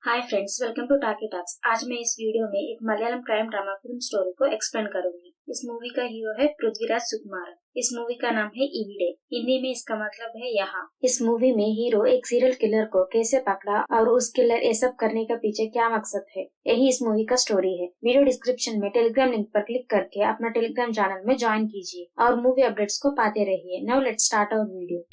Hi friends, welcome to टाकी talks. आज मैं इस वीडियो में एक Malayalam crime drama film story को एक्सप्लेन करूंगी। इस मूवी का हीरो है पृथ्वीराज सुकुमारन। इस मूवी का नाम है इविडे। हिंदी में इसका मतलब है यहाँ। इस मूवी में हीरो एक सीरियल किलर को कैसे पकड़ा और उस किलर ये सब करने का पीछे क्या मकसद है, यही इस मूवी का स्टोरी है। वीडियो डिस्क्रिप्शन में टेलीग्राम लिंक पर क्लिक करके अपना टेलीग्राम चैनल में ज्वाइन कीजिए और मूवी अपडेट्स को पाते रहिए। Now let's start our video.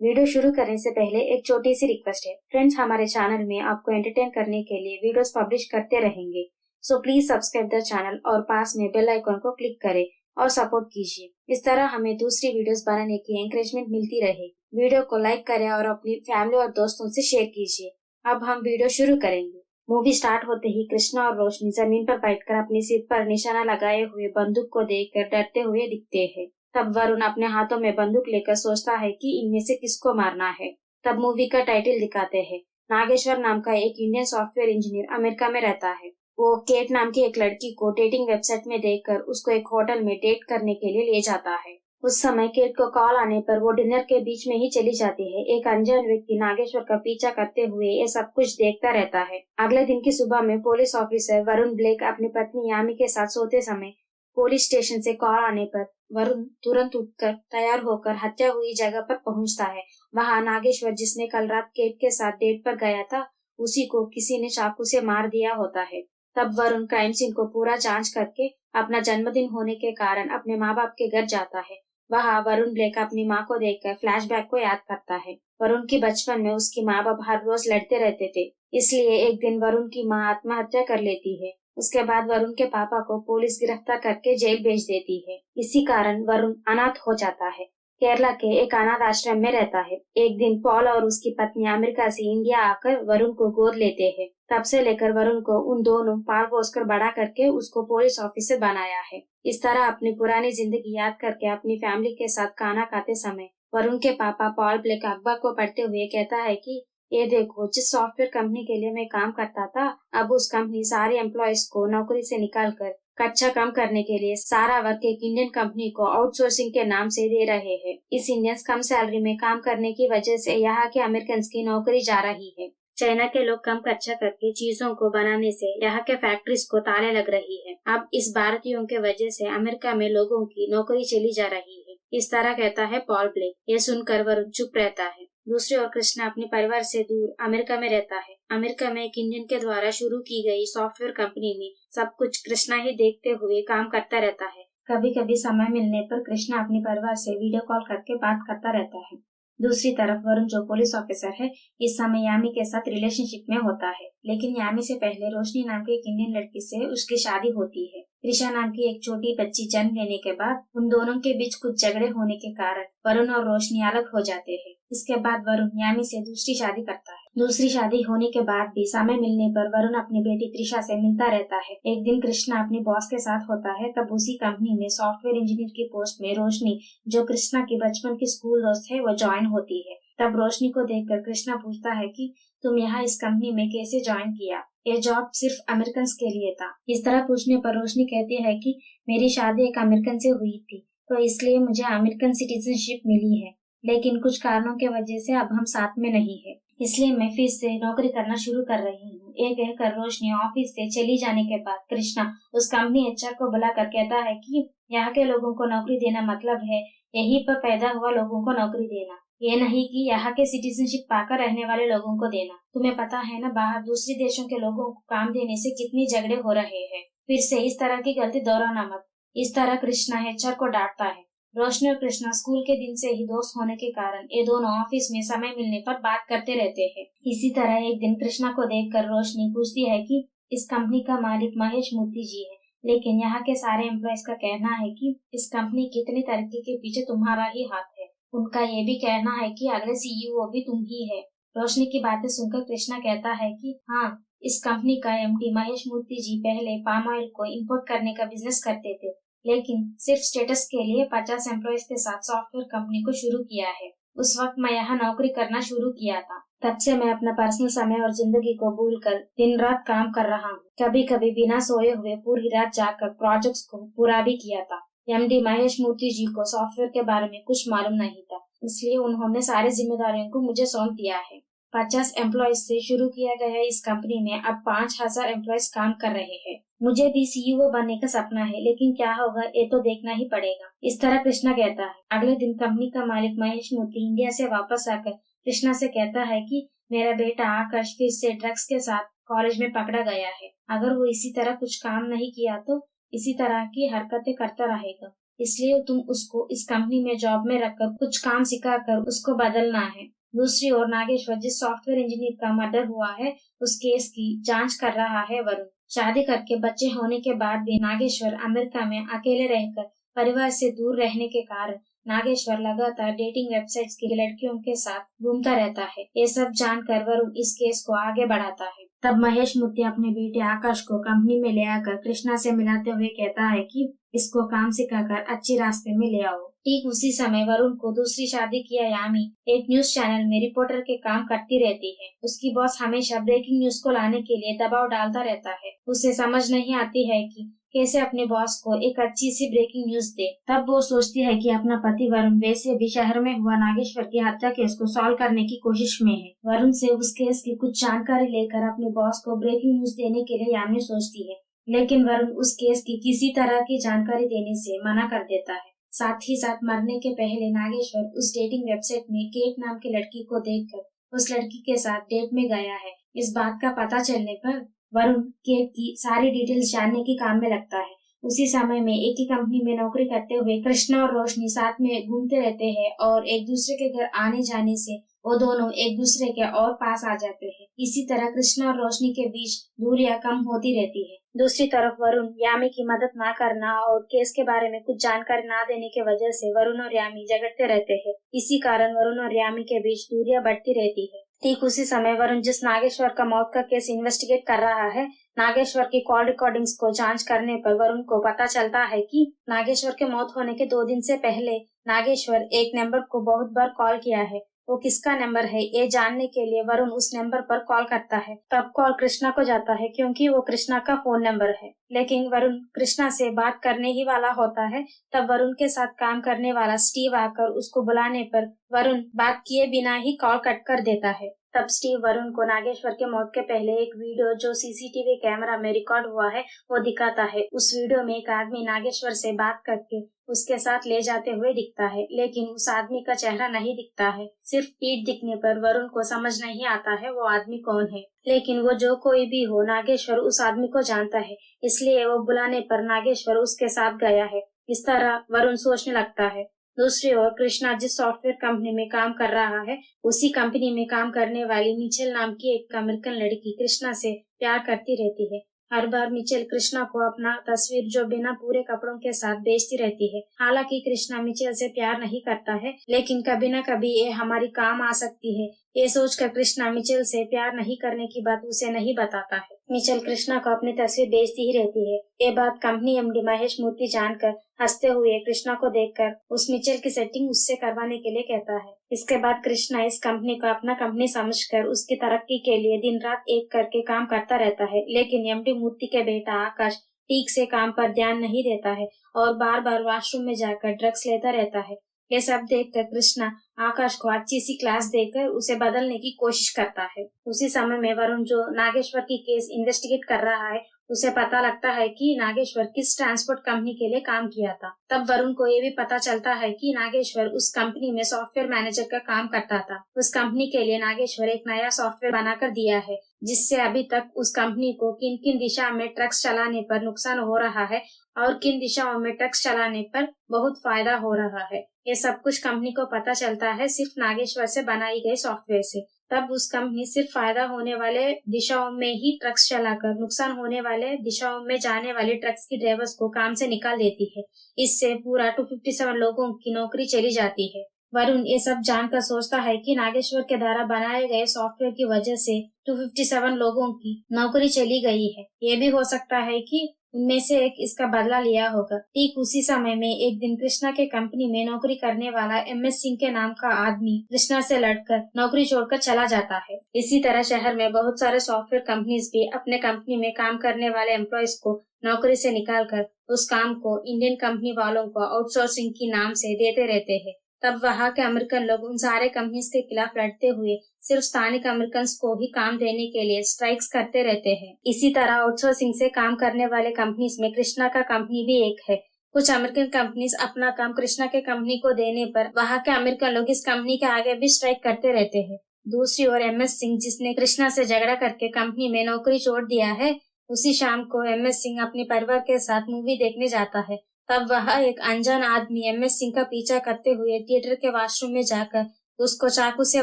Video शुरू करने से पहले एक छोटी सी रिक्वेस्ट है फ्रेंड्स, हमारे चैनल में आपको एंटरटेन करने के लिए वीडियोस पब्लिश करते रहेंगे, so please subscribe the channel और पास में बेल आइकन को क्लिक करें और सपोर्ट कीजिए। इस तरह हमें दूसरी वीडियोस बनाने की एंकरेजमेंट मिलती रहेगी। वीडियो को लाइक करें और अपनी फैमिली और दोस्तों से शेयर कीजिए। अब हम वीडियो शुरू करेंगे। मूवी स्टार्ट होते ही कृष्णा और रोशनी जमीन पर बैठकर अपनी सिर पर निशाना लगाए हुए बंदूक को देखकर डरते हुए दिखते हैं। तब वरुण अपने हाथों में बंदूक लेकर सोचता है कि इनमें से किसको मारना है। तब मूवी का टाइटल दिखाते हैं। नागेश्वर नाम का एक इंडियन सॉफ्टवेयर इंजीनियर अमेरिका में रहता है। वो केट नाम की एक लड़की को डेटिंग वेबसाइट में देखकर उसको एक होटल में डेट करने के लिए ले जाता है। उस समय केट को कॉल आने पर वो डिनर के बीच में ही चली जाती है। एक अनजान व्यक्ति नागेश्वर का पीछा करते हुए ये सब कुछ देखता रहता है। अगले दिन की सुबह में पुलिस ऑफिसर वरुण ब्लेक अपनी पत्नी यामी के साथ सोते समय पुलिस स्टेशन से कॉल आने पर वरुण तुरंत उठकर तैयार होकर हत्या हुई जगह पर पहुंचता है। वहां नागेश्वर, जिसने कल रात केट के साथ डेट पर गया था, उसी को किसी ने चाकू से मार दिया होता है। तब वरुण क्राइम सीन को पूरा जांच करके अपना जन्मदिन होने के कारण अपने माँ बाप के घर जाता है। वहां वरुण ब्लेक अपनी माँ को देखकर फ्लैशबैक को याद करता है। वरुण की बचपन में उसकी माँ बाप हर रोज लड़ते रहते थे, इसलिए एक दिन वरुण की माँ आत्महत्या कर लेती है। उसके बाद वरुण के पापा को पुलिस गिरफ्तार करके जेल भेज देती है। इसी कारण वरुण अनाथ हो जाता है। केरला के एक अनाथ आश्रम में रहता है। एक दिन पॉल और उसकी पत्नी अमेरिका से इंडिया आकर वरुण को गोद लेते हैं। तब से लेकर वरुण को उन दोनों पाल पोसकर बड़ा करके उसको पुलिस ऑफिसर बनाया है। इस तरह अपनी पुरानी जिंदगी याद करके अपनी फैमिली के साथ खाना खाते समय वरुण के पापा पॉल ब्लेक अखबार को पढ़ते हुए कहता है कि ये देखो, जिस सॉफ्टवेयर कंपनी के लिए मैं काम करता था, अब उस कंपनी सारे एम्प्लॉयज को नौकरी से निकालकर कच्चा काम करने के लिए सारा वर्क एक इंडियन कंपनी को आउटसोर्सिंग के नाम से दे रहे हैं। इस इंडियंस कम सैलरी में काम करने की वजह से यहाँ के अमेरिकन की नौकरी जा रही है। चाइना के लोग कम कच्चा करके चीजों को बनाने से यहाँ के फैक्ट्रीज को ताले लग रही है। अब इस भारतीयों के वजह से अमेरिका में लोगों की नौकरी चली जा रही है। इस तरह कहता है पॉल ब्लेक। ये सुनकर वरुण चुप रहता है। दूसरी ओर कृष्णा अपने परिवार से दूर अमेरिका में रहता है। अमेरिका में एक इंडियन के द्वारा शुरू की गई सॉफ्टवेयर कंपनी में सब कुछ कृष्णा ही देखते हुए काम करता रहता है। कभी कभी समय मिलने पर कृष्णा अपने परिवार से वीडियो कॉल करके बात करता रहता है। दूसरी तरफ वरुण, जो पुलिस ऑफिसर है, इस समय यामी के साथ रिलेशनशिप में होता है। लेकिन यामी से पहले रोशनी नाम की एक इंडियन लड़की से उसकी शादी होती है। त्रिशा नाम की एक छोटी बच्ची जन्म लेने के बाद उन दोनों के बीच कुछ झगड़े होने के कारण वरुण और रोशनी अलग हो जाते हैं। इसके बाद वरुण यामी से दूसरी शादी करता है। दूसरी शादी होने के बाद भी समय मिलने पर वरुण अपनी बेटी त्रिशा से मिलता रहता है। एक दिन कृष्णा अपने बॉस के साथ होता है। तब उसी कंपनी में सॉफ्टवेयर इंजीनियर की पोस्ट में रोशनी, जो कृष्णा की बचपन की स्कूल दोस्त है, वो ज्वाइन होती है। तब रोशनी को देखकर कृष्णा पूछता है कि तुम यहाँ इस कंपनी में कैसे ज्वाइन किया? ये जॉब सिर्फ अमेरिकन के लिए था। इस तरह पूछने पर रोशनी कहती है कि मेरी शादी एक अमेरिकन से हुई थी, तो इसलिए मुझे अमेरिकन सिटीजनशिप मिली है, लेकिन कुछ कारणों के वजह से अब हम साथ में नहीं है, इसलिए मैं फिर से नौकरी करना शुरू कर रही हूँ। ये कहकर रोशनी ऑफिस से चली जाने के बाद कृष्णा उस कंपनी एचआर को बुलाकर कहता है कि यहाँ के लोगों को नौकरी देना मतलब है यहीं पर पैदा हुआ लोगों को नौकरी देना, ये नहीं कि यहाँ के सिटीजनशिप पाकर रहने वाले लोगों को देना। तुम्हें पता है ना, बाहर दूसरे देशों के लोगों को काम देने से कितनी झगड़े हो रहे हैं। फिर से इस तरह की गलती दोहराना मत। इस तरह कृष्णा एचआर को डांटता है। रोशनी और कृष्णा स्कूल के दिन से ही दोस्त होने के कारण ये दोनों ऑफिस में समय मिलने पर बात करते रहते हैं। इसी तरह एक दिन कृष्णा को देखकर रोशनी पूछती है कि इस कंपनी का मालिक महेश मूर्ति जी है, लेकिन यहाँ के सारे एम्प्लॉयज का कहना है कि इस कंपनी की इतनी तरक्की के पीछे तुम्हारा ही हाथ है। उनका ये भी कहना है कि अगले सीईओ भी तुम ही है। रोशनी की बातें सुनकर कृष्णा कहता है कि हाँ, इस कंपनी का एमडी महेश मूर्ति जी पहले पाम ऑयल को इम्पोर्ट करने का बिजनेस करते थे, लेकिन सिर्फ स्टेटस के लिए 50 एम्प्लॉयज के साथ सॉफ्टवेयर कंपनी को शुरू किया है। उस वक्त मैं यहाँ नौकरी करना शुरू किया था, तब से मैं अपना पर्सनल समय और जिंदगी को भूलकर दिन रात काम कर रहा हूँ। कभी कभी बिना सोए हुए पूरी रात जागकर प्रोजेक्ट्स को पूरा भी किया था। एमडी महेश मूर्ति जी को सॉफ्टवेयर के बारे में कुछ मालूम नहीं था, इसलिए उन्होंने सारी जिम्मेदारियों को मुझे सौंप दिया है। 50 एम्प्लॉयज से शुरू किया गया इस कंपनी में अब 5000 एम्प्लॉयज काम कर रहे हैं। मुझे भी सीईओ बनने का सपना है, लेकिन क्या होगा ये तो देखना ही पड़ेगा। इस तरह कृष्णा कहता है। अगले दिन कंपनी का मालिक महेश मूर्ति इंडिया से वापस आकर कृष्णा से कहता है कि मेरा बेटा आकाश फिर से ड्रग्स के साथ कॉलेज में पकड़ा गया है। अगर वो इसी तरह कुछ काम नहीं किया तो इसी तरह की हरकतें करता रहेगा, इसलिए तुम उसको इस कंपनी में जॉब में रखकर कुछ काम सिखाकर उसको बदलना है। दूसरी ओर नागेश्वर, जिस सॉफ्टवेयर इंजीनियर का मर्डर हुआ है, उस केस की जांच कर रहा है वरुण। शादी करके बच्चे होने के बाद भी नागेश्वर अमेरिका में अकेले रहकर परिवार से दूर रहने के कारण नागेश्वर लगातार डेटिंग वेबसाइट्स की लड़कियों के साथ घूमता रहता है। ये सब जानकर वरुण इस केस को आगे बढ़ाता है। तब महेश मूर्ति अपने बेटे आकाश को कंपनी में ले आकर कृष्णा से मिलाते हुए कहता है कि इसको काम सिखाकर अच्छे रास्ते में ले आओ। ठीक उसी समय वरुण को दूसरी शादी किया यामी एक न्यूज चैनल में रिपोर्टर के काम करती रहती है। उसकी बॉस हमेशा ब्रेकिंग न्यूज को लाने के लिए दबाव डालता रहता है। उसे समझ नहीं आती है कि कैसे अपने बॉस को एक अच्छी सी ब्रेकिंग न्यूज दे। तब वो सोचती है कि अपना पति वरुण वैसे भी शहर में हुआ नागेश्वर की हत्या केस को सॉल्व करने की कोशिश में है। वरुण से उस केस की कुछ जानकारी लेकर अपने बॉस को ब्रेकिंग न्यूज देने के लिए यामी सोचती है, लेकिन वरुण उस केस की किसी तरह की जानकारी देने से मना कर देता है। साथ ही साथ मरने के पहले नागेश्वर उस डेटिंग वेबसाइट में केट नाम की लड़की को देखकर उस लड़की के साथ डेट में गया है। इस बात का पता चलने पर वरुण केट की सारी डिटेल्स जानने के काम में लगता है। उसी समय में एक ही कंपनी में नौकरी करते हुए कृष्णा और रोशनी साथ में घूमते रहते हैं और एक दूसरे के घर आने जाने से वो दोनों एक दूसरे के और पास आ जाते हैं। इसी तरह कृष्णा और रोशनी के बीच दूरियां कम होती रहती है। दूसरी तरफ वरुण यामी की मदद ना करना और केस के बारे में कुछ जानकारी ना देने की वजह से वरुण और यामी झगड़ते रहते हैं। इसी कारण वरुण और यामी के बीच दूरियां बढ़ती रहती है। ठीक उसी समय वरुण जिस नागेश्वर का मौत का केस इन्वेस्टिगेट कर रहा है, नागेश्वर की कॉल रिकॉर्डिंग्स को जांच करने पर वरुण को पता चलता है कि नागेश्वर के मौत होने के 2 दिन से पहले नागेश्वर एक नंबर को बहुत बार कॉल किया है। वो किसका नंबर है ये जानने के लिए वरुण उस नंबर पर कॉल करता है। तब कॉल कृष्णा को जाता है क्योंकि वो कृष्णा का फोन नंबर है। लेकिन वरुण कृष्णा से बात करने ही वाला होता है। तब वरुण के साथ काम करने वाला स्टीव आकर उसको बुलाने पर वरुण बात किए बिना ही कॉल कट कर देता है। तब स्टीव वरुण को नागेश्वर के मौत के पहले एक वीडियो जो सीसीटीवी कैमरा में रिकॉर्ड हुआ है वो दिखाता है। उस वीडियो में एक आदमी नागेश्वर से बात करके उसके साथ ले जाते हुए दिखता है, लेकिन उस आदमी का चेहरा नहीं दिखता है। सिर्फ पीठ दिखने पर वरुण को समझ नहीं आता है वो आदमी कौन है। लेकिन वो जो कोई भी हो, नागेश्वर उस आदमी को जानता है, इसलिए वो बुलाने पर नागेश्वर उसके साथ गया है। इस तरह वरुण सोचने लगता है। दूसरी ओर कृष्णा जिस सॉफ्टवेयर कंपनी में काम कर रहा है, उसी कंपनी में काम करने वाली मिचेल नाम की एक अमेरिकन लड़की कृष्णा से प्यार करती रहती है। हर बार मिचेल कृष्णा को अपना तस्वीर जो बिना पूरे कपड़ों के साथ बेचती रहती है। हालांकि कृष्णा मिचेल से प्यार नहीं करता है, लेकिन कभी न कभी ये हमारी काम आ सकती है। ये सोचकर कृष्णा मिचेल से प्यार नहीं करने की बात उसे नहीं बताता है। मिचेल कृष्णा को अपनी तस्वीर बेचती ही रहती है। ये बात कंपनी एमडी महेश मूर्ति जानकर हंसते हुए कृष्णा को देखकर उस मिचेल की सेटिंग उससे करवाने के लिए कहता है। इसके बाद कृष्णा इस कंपनी को अपना कंपनी समझकर उसकी तरक्की के लिए दिन रात एक करके काम करता रहता है। लेकिन एमडी मूर्ति के बेटा आकाश ठीक से काम पर ध्यान नहीं देता है और बार बार वॉशरूम में जाकर ड्रग्स लेता रहता है। ये सब देखकर कृष्णा आकाश को अच्छी सी क्लास देकर उसे बदलने की कोशिश करता है। उसी समय में वरुण जो नागेश्वर की केस इन्वेस्टिगेट कर रहा है, उसे पता लगता है कि नागेश्वर किस ट्रांसपोर्ट कंपनी के लिए काम किया था। तब वरुण को ये भी पता चलता है कि नागेश्वर उस कंपनी में सॉफ्टवेयर मैनेजर का काम करता था। उस कंपनी के लिए नागेश्वर एक नया सॉफ्टवेयर बनाकर दिया है, जिससे अभी तक उस कंपनी को किन किन दिशा में ट्रक्स चलाने पर नुकसान हो रहा है और किन दिशाओं में ट्रक्स चलाने पर बहुत फायदा हो रहा है। ये सब कुछ कंपनी को पता चलता है सिर्फ नागेश्वर से बनाई गई सॉफ्टवेयर से। तब उस कंपनी सिर्फ फायदा होने वाले दिशाओं में ही ट्रक्स चलाकर नुकसान होने वाले दिशाओं में जाने वाले ट्रक्स की ड्राइवर्स को काम से निकाल देती है। इससे पूरा 257 लोगों की नौकरी चली जाती है। वरुण ये सब जानकर सोचता है कि नागेश्वर के द्वारा बनाए गए सॉफ्टवेयर की वजह से 257 लोगों की नौकरी चली गई है। ये भी हो सकता है कि उनमें से एक इसका बदला लिया होगा। ठीक उसी समय में एक दिन कृष्णा के कंपनी में नौकरी करने वाला MS सिंह के नाम का आदमी कृष्णा से लड़कर नौकरी छोड़कर चला जाता है। इसी तरह शहर में बहुत सारे सॉफ्टवेयर कंपनीज भी अपने कंपनी में काम करने वाले एम्प्लॉयज को नौकरी से निकालकर उस काम को इंडियन कंपनी वालों को आउटसोर्सिंग की नाम से देते रहते हैं। तब वहाँ के अमेरिकन लोग उन सारे कंपनीज के खिलाफ लड़ते हुए सिर्फ स्थानिक अमेरिकन को ही काम देने के लिए स्ट्राइक्स करते रहते हैं। इसी तरह आउटसोर्सिंग से काम करने वाले कंपनीज में कृष्णा का कंपनी भी एक है। कुछ अमेरिकन कंपनीज अपना काम कृष्णा के कंपनी को देने पर वहाँ के अमेरिकन लोग इस कंपनी के आगे भी स्ट्राइक करते रहते हैं। दूसरी ओर MS सिंह, जिसने कृष्णा से झगड़ा करके कंपनी में नौकरी छोड़ दिया है, उसी शाम को MS सिंह अपने परिवार के साथ मूवी देखने जाता है। तब वह एक अनजान आदमी MS सिंह का पीछा करते हुए थिएटर के वॉशरूम में जाकर उसको चाकू से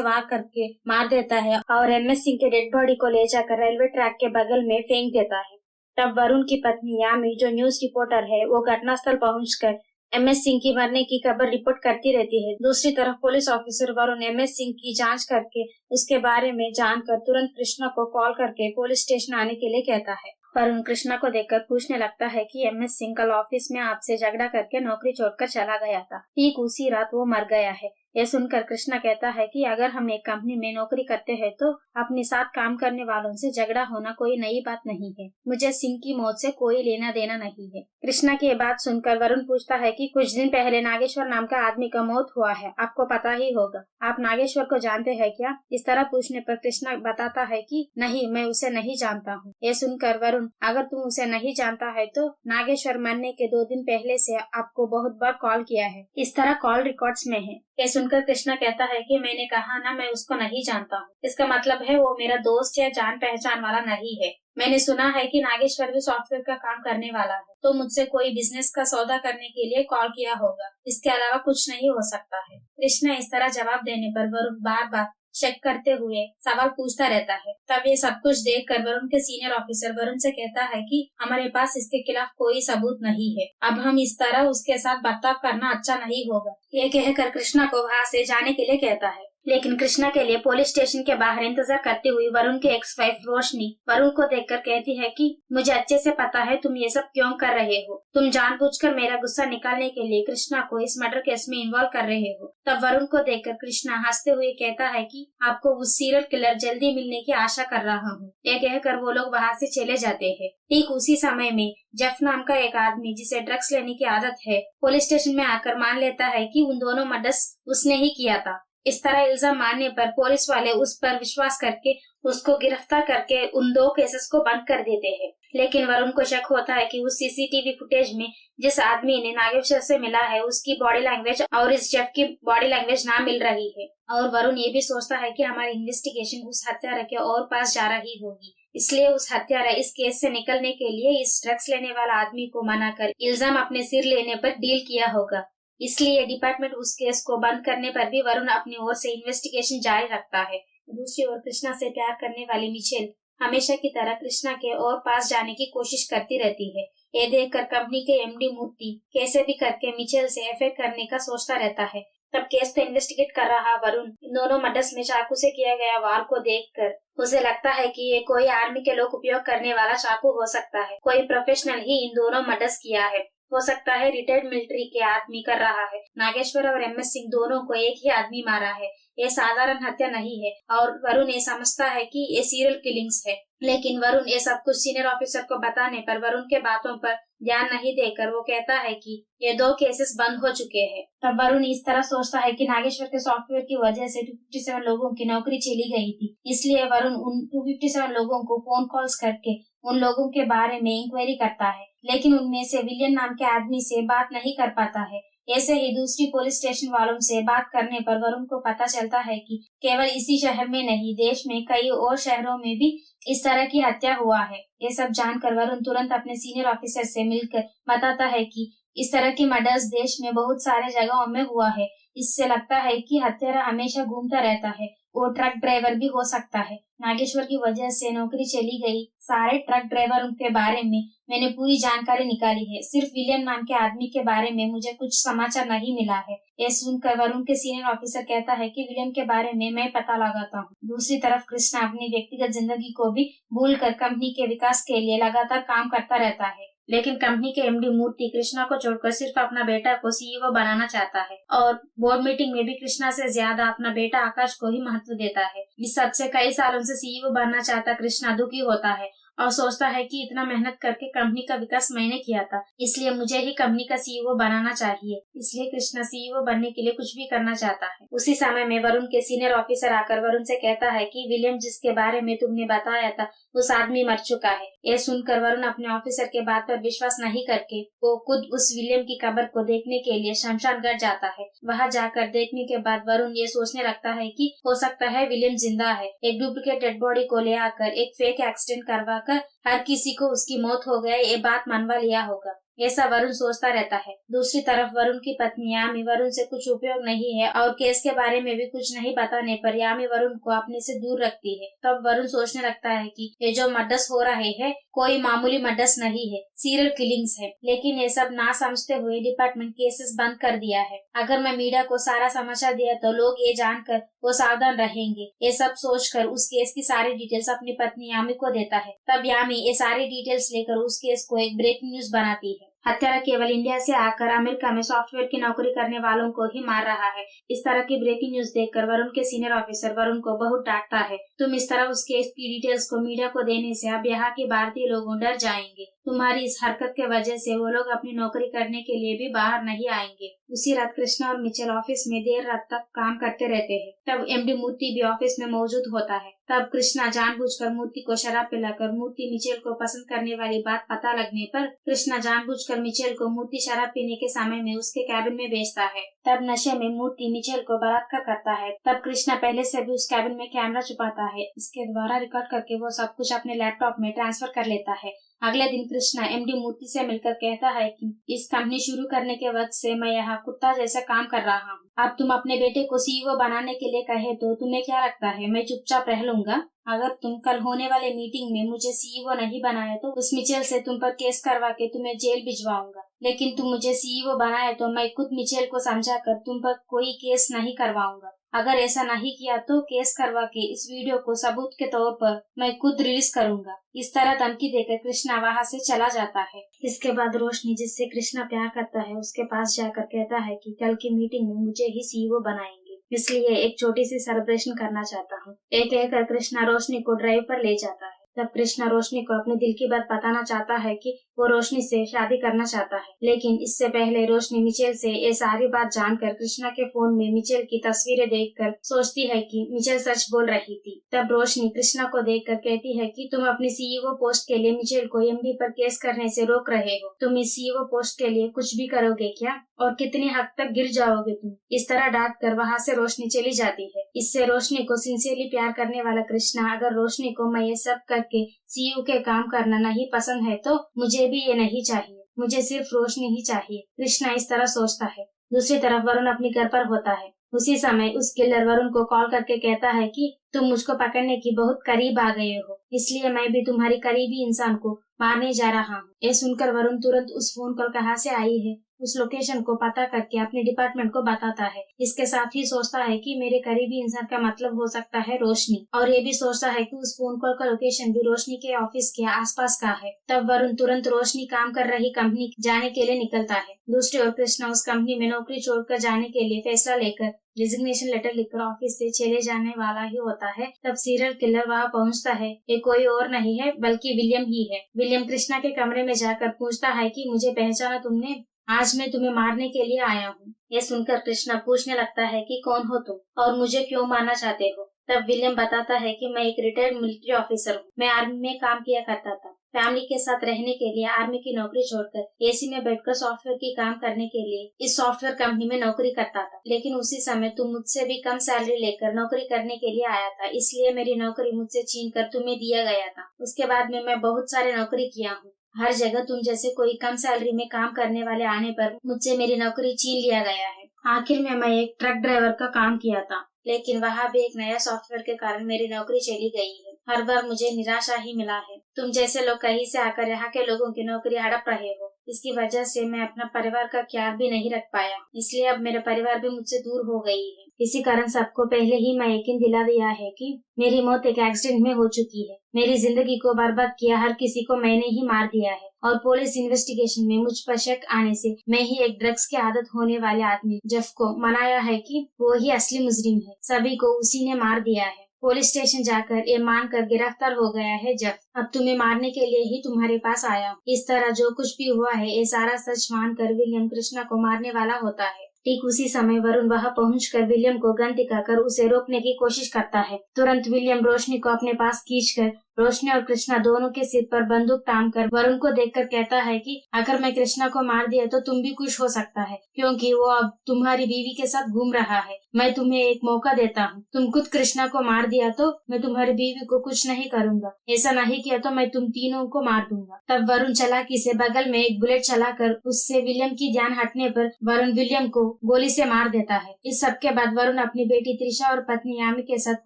वार करके मार देता है और MS सिंह के डेड बॉडी को ले जाकर रेलवे ट्रैक के बगल में फेंक देता है। तब वरुण की पत्नी यामी, जो न्यूज रिपोर्टर है, वो घटनास्थल पहुंचकर MS सिंह की मरने की खबर रिपोर्ट करती रहती है। दूसरी तरफ police officer Varun MS Singh की जांच करके उसके बारे में जानकर तुरंत कृष्णा को कॉल करके पुलिस स्टेशन आने के लिए कहता है। वरुण कृष्णा को देखकर पूछने लगता है कि MS सिंह कल ऑफिस में आपसे झगड़ा करके नौकरी छोड़कर चला गया था। ठीक उसी रात वो मर गया है। यह सुनकर कृष्णा कहता है कि अगर हम एक कंपनी में नौकरी करते हैं तो अपने साथ काम करने वालों से झगड़ा होना कोई नई बात नहीं है। मुझे सिंह की मौत से कोई लेना देना नहीं है। कृष्णा की बात सुनकर वरुण पूछता है कि कुछ दिन पहले नागेश्वर नाम का आदमी का मौत हुआ है, आपको पता ही होगा। आप नागेश्वर को जानते हैं क्या? इस तरह पूछने पर कृष्णा बताता है कि नहीं, मैं उसे नहीं जानता हूँ। यह सुनकर वरुण, अगर तुम उसे नहीं जानता है तो नागेश्वर मरने के 2 दिन पहले से आपको बहुत बार कॉल किया है। इस तरह कॉल रिकॉर्ड्स में है। यह सुनकर कृष्णा कहता है कि मैंने कहा ना, मैं उसको नहीं जानता हूँ। इसका मतलब है वो मेरा दोस्त या जान पहचान वाला नहीं है। मैंने सुना है कि नागेश्वर भी सॉफ्टवेयर का काम करने वाला है, तो मुझसे कोई बिजनेस का सौदा करने के लिए कॉल किया होगा। इसके अलावा कुछ नहीं हो सकता है। कृष्णा इस तरह जवाब देने पर वरुण बार बार चेक करते हुए सवाल पूछता रहता है। तब ये सब कुछ देखकर वरुण के सीनियर ऑफिसर वरुण से कहता है कि हमारे पास इसके खिलाफ कोई सबूत नहीं है। अब हम इस तरह उसके साथ बर्ताव करना अच्छा नहीं होगा। ये कहकर कृष्णा को वहाँ से जाने के लिए कहता है। लेकिन कृष्णा के लिए पुलिस स्टेशन के बाहर इंतजार करती हुई वरुण की एक्स वाइफ रोशनी वरुण को देखकर कहती है कि मुझे अच्छे से पता है तुम ये सब क्यों कर रहे हो। तुम जानबूझकर मेरा गुस्सा निकालने के लिए कृष्णा को इस मर्डर केस में इन्वॉल्व कर रहे हो। तब वरुण को देखकर कृष्णा हंसते हुए कहता है कि आपको उस सीरियल किलर जल्दी मिलने की आशा कर रहा हूँ। यह कहकर वो लोग वहाँ से चले जाते हैं। ठीक उसी समय में जेफ नाम का एक आदमी, जिसे ड्रग्स लेने की आदत है, पुलिस स्टेशन में आकर मान लेता है कि उन दोनों मर्डर्स उसने ही किया था। इस तरह इल्जाम मारने पर पुलिस वाले उस पर विश्वास करके उसको गिरफ्तार करके उन 2 केसेस को बंद कर देते हैं। लेकिन वरुण को शक होता है कि उस CCTV फुटेज में जिस आदमी ने नागेश्वर से मिला है, उसकी बॉडी लैंग्वेज और इस जेफ की बॉडी लैंग्वेज ना मिल रही है। और वरुण ये भी सोचता है कि हमारी इन्वेस्टिगेशन उस हत्यारा के और पास जा रही होगी, इसलिए उस हत्यारा इस केस से निकलने के लिए इस ड्रग्स लेने वाला आदमी को मनाकर इल्जाम अपने सिर लेने पर डील किया होगा। इसलिए डिपार्टमेंट उस केस को बंद करने पर भी वरुण अपनी ओर से इन्वेस्टिगेशन जारी रखता है। दूसरी ओर कृष्णा से प्यार करने वाली मिचेल हमेशा की तरह कृष्णा के और पास जाने की कोशिश करती रहती है। ये देखकर कंपनी के MD मूर्ति कैसे भी करके मिचेल से अफेयर करने का सोचता रहता है। तब केस को इन्वेस्टिगेट कर रहा वरुण इन दोनों मर्डर्स में चाकू से किया गया वार को देखकर उसे लगता है कि ये कोई आर्मी के लोग उपयोग करने वाला चाकू हो सकता है। कोई प्रोफेशनल ही इन दोनों मर्डर्स किया है। हो सकता है रिटायर्ड मिलिट्री के आदमी कर रहा है। नागेश्वर और MS सिंह दोनों को एक ही आदमी मारा है। ये साधारण हत्या नहीं है और वरुण ये समझता है कि ये सीरियल किलिंग्स है। लेकिन वरुण ये सब कुछ सीनियर ऑफिसर को बताने पर वरुण के बातों पर ध्यान नहीं देकर वो कहता है कि ये 2 केसेस बंद हो चुके हैं। तब वरुण इस तरह सोचता है कि नागेश्वर के सॉफ्टवेयर की वजह से 257 लोगों की नौकरी चली गई थी। इसलिए वरुण उन 257 लोगों को फोन कॉल्स करके उन लोगों के बारे में इंक्वायरी करता है, लेकिन उनमें से विलियन नाम के आदमी से बात नहीं कर पाता है। ऐसे ही दूसरी पुलिस स्टेशन वालों से बात करने पर वरुण को पता चलता है कि केवल इसी शहर में नहीं, देश में कई और शहरों में भी इस तरह की हत्या हुआ है। ये सब जानकर वरुण तुरंत अपने सीनियर ऑफिसर से मिलकर बताता है कि इस तरह की मर्डर्स देश में बहुत सारे जगहों में हुआ है। इससे लगता है कि हत्यारा हमेशा घूमता रहता है। वो ट्रक ड्राइवर भी हो सकता है। नागेश्वर की वजह से नौकरी चली गई सारे ट्रक ड्राइवरों के बारे में मैंने पूरी जानकारी निकाली है। सिर्फ विलियम नाम के आदमी के बारे में मुझे कुछ समाचार नहीं मिला है। यह सुनकर वरुण के सीनियर ऑफिसर कहता है कि विलियम के बारे में मैं पता लगाता हूँ। दूसरी तरफ कृष्णा अपनी व्यक्तिगत जिंदगी को भी भूलकर कंपनी के विकास के लिए लगातार काम करता रहता है। लेकिन कंपनी के एमडी मूर्ति कृष्णा को छोड़कर सिर्फ अपना बेटा को सीईओ बनाना चाहता है और बोर्ड मीटिंग में भी कृष्णा से ज्यादा अपना बेटा आकाश को ही महत्व देता है। इस सबसे कई सालों से सीईओ बनना चाहता कृष्णा दुखी होता है और सोचता है कि इतना मेहनत करके कंपनी का विकास मैंने किया था, इसलिए मुझे ही कंपनी का सीईओ बनाना चाहिए। इसलिए कृष्णा सीईओ बनने के लिए कुछ भी करना चाहता है। उसी समय में वरुण के सीनियर ऑफिसर आकर वरुण से कहता है कि विलियम जिसके बारे में तुमने बताया था उस आदमी मर चुका है। यह सुनकर वरुण अपने ऑफिसर के बात पर विश्वास नहीं करके वो खुद उस विलियम की कब्र को देखने के लिए शमशान घाट जाता है। वहां जाकर देखने के बाद वरुण ये सोचने लगता है कि हो सकता है विलियम जिंदा है। एक डुप्लीकेट डेड बॉडी को ले आकर एक फेक एक्सीडेंट करवाकर हर किसी को उसकी मौत हो गया ये बात मनवा लिया होगा, ऐसा वरुण सोचता रहता है। दूसरी तरफ वरुण की पत्नी यामी वरुण से कुछ उपयोग नहीं है और केस के बारे में भी कुछ नहीं बताने पर यामी वरुण को अपने से दूर रखती है। तब वरुण सोचने लगता है कि ये जो मर्डर्स हो रहे हैं कोई मामूली मर्डर्स नहीं है, सीरियल किलिंग्स है। लेकिन ये सब ना समझते हुए डिपार्टमेंट केसेस बंद कर दिया है। अगर मैं मीडिया को सारा समाचार दिया तो लोग ये जानकर वो सावधान रहेंगे। ये सब सोचकर उस केस की सारी डिटेल्स अपनी पत्नी यामी को देता है। तब यामी ये सारी डिटेल्स लेकर उस केस को एक ब्रेकिंग न्यूज बनाती है। हत्यारा केवल इंडिया से आकर अमेरिका में सॉफ्टवेयर की नौकरी करने वालों को ही मार रहा है। इस तरह की ब्रेकिंग न्यूज देखकर वरुण के सीनियर ऑफिसर वरुण को बहुत डांटता है। तुम इस तरह उस केस की डिटेल्स को मीडिया को देने से अब यहाँ के भारतीय लोग डर जाएंगे। तुम्हारी इस हरकत के वजह से वो लोग अपनी नौकरी करने के लिए भी बाहर नहीं आएंगे। उसी रात कृष्णा और मिचेल ऑफिस में देर रात तक काम करते रहते हैं। तब एमडी मूर्ति भी ऑफिस में मौजूद होता है। तब कृष्णा जानबूझकर मूर्ति को शराब पिलाकर मूर्ति मिचेल को पसंद करने वाली बात पता लगने पर कृष्णा जानबूझकर मिचेल को मूर्ति शराब पीने के समय में उसके कैबिन में भेजता है। तब नशे में मूर्ति मिचेल को बलात्कार करता है। तब कृष्णा पहले से भी उस कैबिन में कैमरा छुपाता है। इसके द्वारा रिकॉर्ड करके वो सब कुछ अपने लैपटॉप में ट्रांसफर कर लेता है। अगले दिन कृष्णा एमडी मूर्ति से मिलकर कहता है कि इस कंपनी शुरू करने के वक्त से मैं यहाँ कुत्ता जैसा काम कर रहा हूँ। अब तुम अपने बेटे को सीईओ बनाने के लिए कहे तो तुम्हें क्या लगता है मैं चुपचाप रह लूंगा? अगर तुम कल होने वाले मीटिंग में मुझे सीईओ नहीं बनाए तो उस मिचेल से तुम पर केस करवा के तुम्हें जेल भिजवाऊंगा। लेकिन तुम मुझे सीईओ बनाए तो मैं खुद मिचेल को समझाकर तुम पर कोई केस नहीं करवाऊंगा। अगर ऐसा नहीं किया तो केस करवा के इस वीडियो को सबूत के तौर पर मैं खुद रिलीज करूंगा। इस तरह धमकी देकर कृष्णा वहाँ से चला जाता है। इसके बाद रोशनी जिससे कृष्णा प्यार करता है उसके पास जाकर कहता है कि कल की मीटिंग में मुझे ही सीईओ बनाएंगे, इसलिए एक छोटी सी सेलिब्रेशन करना चाहता हूँ। एक कहकर कृष्णा रोशनी को ड्राइव पर ले जाता है। तब कृष्णा रोशनी को अपने दिल की बात बताना चाहता है कि वो रोशनी से शादी करना चाहता है। लेकिन इससे पहले रोशनी मिचेल से ये सारी बात जानकर कृष्णा के फोन में मिचेल की तस्वीरें देखकर सोचती है कि मिचेल सच बोल रही थी। तब रोशनी कृष्णा को देखकर कहती है कि तुम अपनी सीईओ पोस्ट के लिए मिचेल को एमडी पर केस करने से रोक रहे हो। तुम इस सीईओ पोस्ट के लिए कुछ भी करोगे क्या और कितनी हद तक गिर जाओगे तुम? इस तरह डांट कर वहाँ से रोशनी चली जाती है। इससे रोशनी को सिंसियरली प्यार करने वाला कृष्णा अगर रोशनी को मैं ये सब करके सीईओ के काम करना नहीं पसंद है तो मुझे भी ये नहीं चाहिए, मुझे सिर्फ रोशनी ही चाहिए। कृष्णा इस तरह सोचता है। दूसरी तरफ वरुण अपने घर पर होता है। उसी समय उस किलर वरुण को कॉल करके कहता है कि तुम मुझको पकड़ने की बहुत करीब आ गए हो, इसलिए मैं भी तुम्हारी करीबी इंसान को मारने जा रहा हूँ। ये सुनकर वरुण तुरंत उस फोन कॉल कहाँ से आई है उस लोकेशन को पता करके अपने डिपार्टमेंट को बताता है। इसके साथ ही सोचता है कि मेरे करीबी इंसान का मतलब हो सकता है रोशनी, और ये भी सोचता है कि उस फोन कॉल का लोकेशन भी रोशनी के ऑफिस के आसपास का है। तब वरुण तुरंत रोशनी काम कर रही कंपनी जाने के लिए निकलता है। दूसरी ओर कृष्णा उस कंपनी में नौकरी छोड़कर जाने के लिए फैसला लेकर रिजिग्नेशन लेटर लिखकर ऑफिस से चले जाने वाला ही होता है। तब सीरियल किलर वहाँ पहुँचता है। ये कोई और नहीं है बल्कि विलियम ही है। विलियम कृष्णा के कमरे में जाकर पूछता है कि मुझे पहचाना तुमने? आज मैं तुम्हें मारने के लिए आया हूँ। ये सुनकर कृष्णा पूछने लगता है कि कौन हो तुम और मुझे क्यों मारना चाहते हो? तब विलियम बताता है कि मैं एक रिटायर्ड मिलिट्री ऑफिसर हूँ। मैं आर्मी में काम किया करता था। फैमिली के साथ रहने के लिए आर्मी की नौकरी छोड़कर एसी में बैठकर सॉफ्टवेयर की काम करने के लिए इस सॉफ्टवेयर कंपनी में नौकरी करता था। लेकिन उसी समय तुम मुझसे भी कम सैलरी लेकर नौकरी करने के लिए आया था, इसलिए मेरी नौकरी मुझसे छीन कर तुम्हें दिया गया था। उसके बाद में मैं बहुत सारे नौकरी किया हूँ। हर जगह तुम जैसे कोई कम सैलरी में काम करने वाले आने पर मुझसे मेरी नौकरी छीन लिया गया है। आखिर में मैं एक ट्रक ड्राइवर का काम किया था, लेकिन वहाँ भी एक नया सॉफ्टवेयर के कारण मेरी नौकरी चली गई है। हर बार मुझे निराशा ही मिला है। तुम जैसे लोग कहीं से आकर यहाँ के लोगों की नौकरी हड़प रहे हो, इसकी वजह से मैं अपना परिवार का ख्याल भी नहीं रख पाया, इसलिए अब मेरा परिवार भी मुझसे दूर हो गई है। इसी कारण सबको पहले ही मैं यकीन दिला दिया है कि मेरी मौत एक एक्सीडेंट में हो चुकी है। मेरी जिंदगी को बर्बाद किया हर किसी को मैंने ही मार दिया है और पुलिस इन्वेस्टिगेशन में मुझ पर शक आने से मैं ही एक ड्रग्स की आदत होने वाले आदमी जेफ को मनाया है कि वो ही असली मुजरिम है। सभी को उसी ने मार दिया है। पुलिस स्टेशन जाकर ये मानकर गिरफ्तार हो गया है जेफ। अब तुम्हें मारने के लिए ही तुम्हारे पास आया हूँ। इस तरह जो कुछ भी हुआ है ये सारा सच मानकर विलियम कृष्णा को मारने वाला होता है। ठीक उसी समय वरुण वहां पहुंचकर विलियम को गन दिखाकर उसे रोकने की कोशिश करता है। तुरंत विलियम रोशनी को अपने पास खींचकर रोशनी और कृष्णा दोनों के सिर पर बंदूक तानकर वरुण को देखकर कहता है कि अगर मैं कृष्णा को मार दिया तो तुम भी खुश हो सकता है, क्योंकि वो अब तुम्हारी बीवी के साथ घूम रहा है। मैं तुम्हें एक मौका देता हूँ, तुम खुद कृष्णा को मार दिया तो मैं तुम्हारी बीवी को कुछ नहीं करूंगा, ऐसा नहीं किया तो मैं तुम तीनों को मार दूंगा। तब वरुण चालाकी से बगल में एक बुलेट चलाकर उससे विलियम की ध्यान हटने पर वरुण विलियम को गोली से मार देता है। इस सब के बाद वरुण अपनी बेटी त्रिशा और पत्नी यामी के साथ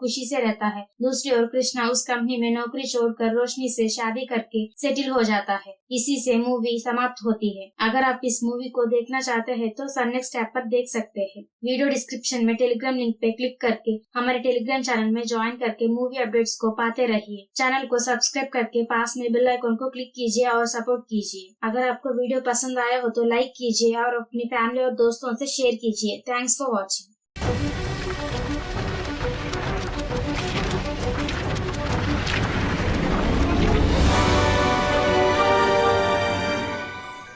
खुशी से रहता है। दूसरी ओर कृष्णा उस कंपनी में नौकरी छोड़कर रोशनी से शादी करके सेटल हो जाता है। इसी से मूवी समाप्त होती है। अगर आप इस मूवी को देखना चाहते हैं तो सन नेक्स्ट ऐप पर देख सकते हैं। वीडियो डिस्क्रिप्शन में टेलीग्राम लिंक पे क्लिक करके हमारे टेलीग्राम चैनल में ज्वाइन करके मूवी अपडेट्स को पाते रहिए। चैनल को सब्सक्राइब करके पास में बेल आइकन को क्लिक कीजिए और सपोर्ट कीजिए। अगर आपको वीडियो पसंद आया हो तो लाइक कीजिए और अपनी फैमिली और दोस्तों से शेयर कीजिए। Thanks for watching.